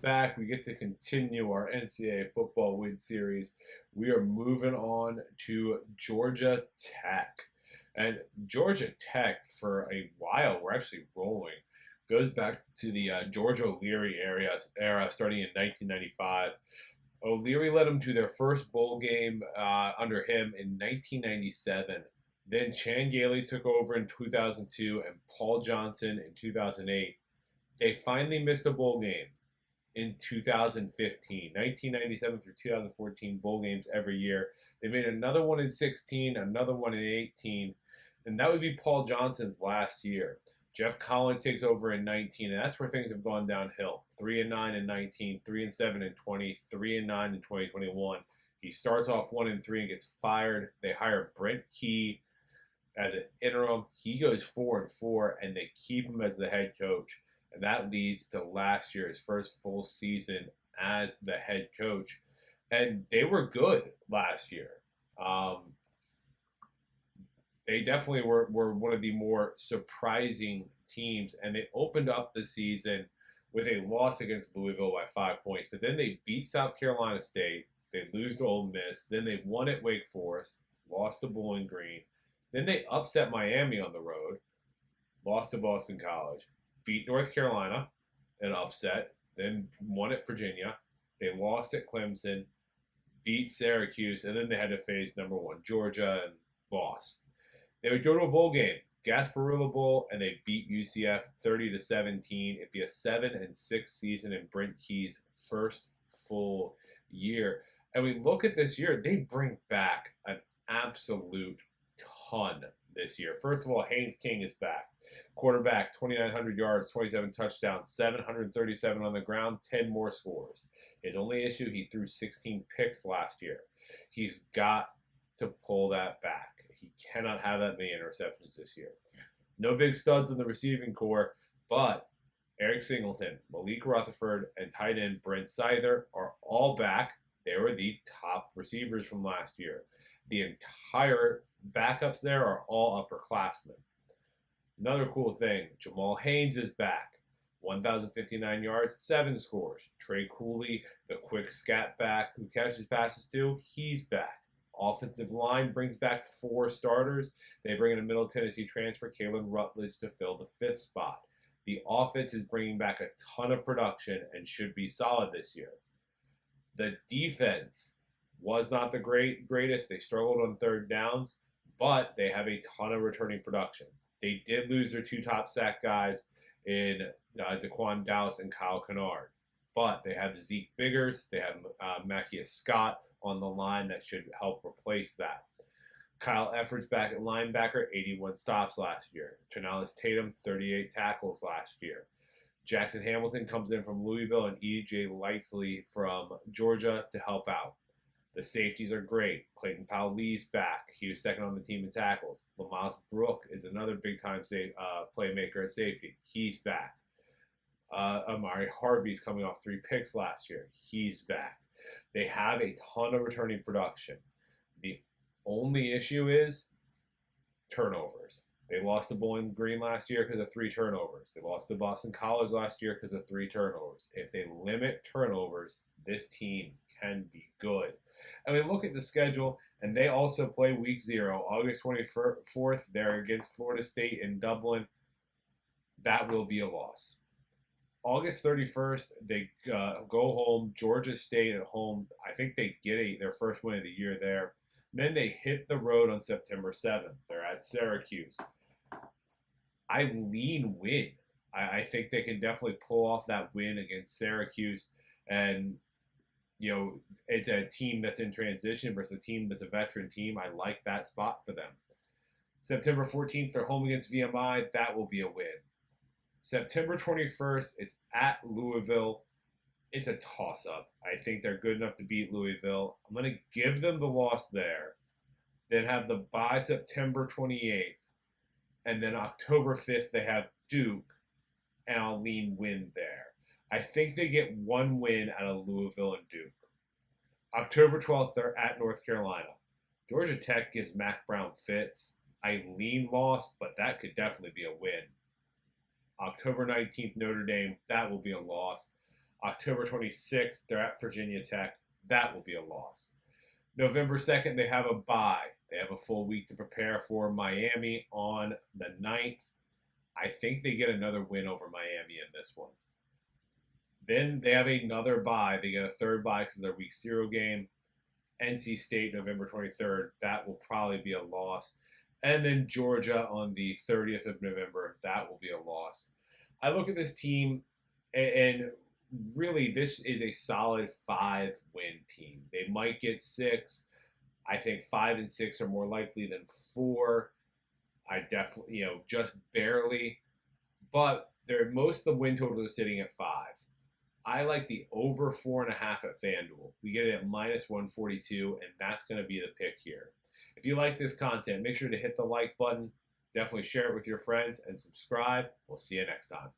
back. We get to continue our NCAA football win series. We are moving on to Georgia Tech. And Georgia Tech, for a while, we're actually rolling. Goes back to the George O'Leary era starting in 1995. O'Leary led them to their first bowl game under him in 1997. Then Chan Gailey took over in 2002 and Paul Johnson in 2008. They finally missed a bowl game in 2015. 1997 through 2014 bowl games every year. They made another one in 16, another one in 18, and that would be Paul Johnson's last year. Jeff Collins takes over in 19, and that's where things have gone downhill. 3-9 in 19, 3-7 in 20, 3-9 in 2021. He starts off 1-3 and gets fired. They hire Brent Key as an interim. He goes 4-4, and they keep him as the head coach. And that leads to last year's first full season as the head coach. And they were good last year. They definitely were one of the more surprising teams. And they opened up the season with a loss against Louisville by 5 points. But then they beat South Carolina State. They lose to Ole Miss. Then they won at Wake Forest, lost to Bowling Green. Then they upset Miami on the road, lost to Boston College, beat North Carolina, an upset, then won at Virginia. They lost at Clemson, beat Syracuse, and then they had to face number one Georgia and lost. They would go to a bowl game, Gasparilla Bowl, and they beat UCF 30-17. It'd be a 7-6 season in Brent Key's first full year. And we look at this year, they bring back an absolute ton this year. First of all, Haynes King is back. Quarterback, 2,900 yards, 27 touchdowns, 737 on the ground, 10 more scores. His only issue, he threw 16 picks last year. He's got to pull that back. He cannot have that many interceptions this year. No big studs in the receiving corps, but Eric Singleton, Malik Rutherford, and tight end Brent Seither are all back. They were the top receivers from last year. The entire backups there are all upperclassmen. Another cool thing, Jamal Haynes is back. 1,059 yards, 7 scores. Trey Cooley, the quick scat back who catches passes too, he's back. Offensive line brings back 4 starters. They bring in a Middle Tennessee transfer, Kalen Rutledge, to fill the 5th spot. The offense is bringing back a ton of production and should be solid this year. The defense was not the greatest. They struggled on third downs, but they have a ton of returning production. They did lose their 2 top sack guys in Daquan Dallas and Kyle Kennard. But they have Zeke Biggers. They have Macias Scott on the line that should help replace that. Kyle Efforts back at linebacker, 81 stops last year. Ternalis Tatum, 38 tackles last year. Jackson Hamilton comes in from Louisville and E.J. Lightsley from Georgia to help out. The safeties are great. Clayton Powell-Lee's back. He was second on the team in tackles. Lamas Brook is another big-time playmaker at safety. He's back. Amari Harvey's coming off 3 picks last year. He's back. They have a ton of returning production. The only issue is turnovers. They lost to Bowling Green last year because of 3 turnovers. They lost to Boston College last year because of 3 turnovers. If they limit turnovers, this team can be good. And we look at the schedule, and they also play week 0, August 24th. They're against Florida State in Dublin. That will be a loss. August 31st, they go home. Georgia State at home. I think they get their first win of the year there. Then they hit the road on September 7th. They're at Syracuse. I lean win. I think they can definitely pull off that win against Syracuse. And, it's a team that's in transition versus a team that's a veteran team. I like that spot for them. September 14th, they're home against VMI. That will be a win. September 21st, it's at Louisville. It's a toss-up. I think they're good enough to beat Louisville. I'm going to give them the loss there. Then have the bye September 28th. And then October 5th, they have Duke. And I'll lean win there. I think they get 1 win out of Louisville and Duke. October 12th, they're at North Carolina. Georgia Tech gives Mac Brown fits. I lean loss, but that could definitely be a win. October 19th, Notre Dame. That will be a loss. October 26th, they're at Virginia Tech. That will be a loss. November 2nd, they have a bye. They have a full week to prepare for Miami on the 9th. I think they get another win over Miami in this one. Then they have another bye. They get a third bye because of their week 0 game. NC State, November 23rd. That will probably be a loss. And then Georgia on the 30th of November. That will be a loss. I look at this team, and really, this is a solid 5-win team. They might get 6. I think 5 and 6 are more likely than 4. I definitely, just barely. But most of the win total is sitting at 5. I like the over 4.5 at FanDuel. We get it at -142, and that's going to be the pick here. If you like this content, make sure to hit the like button. Definitely share it with your friends and subscribe. We'll see you next time.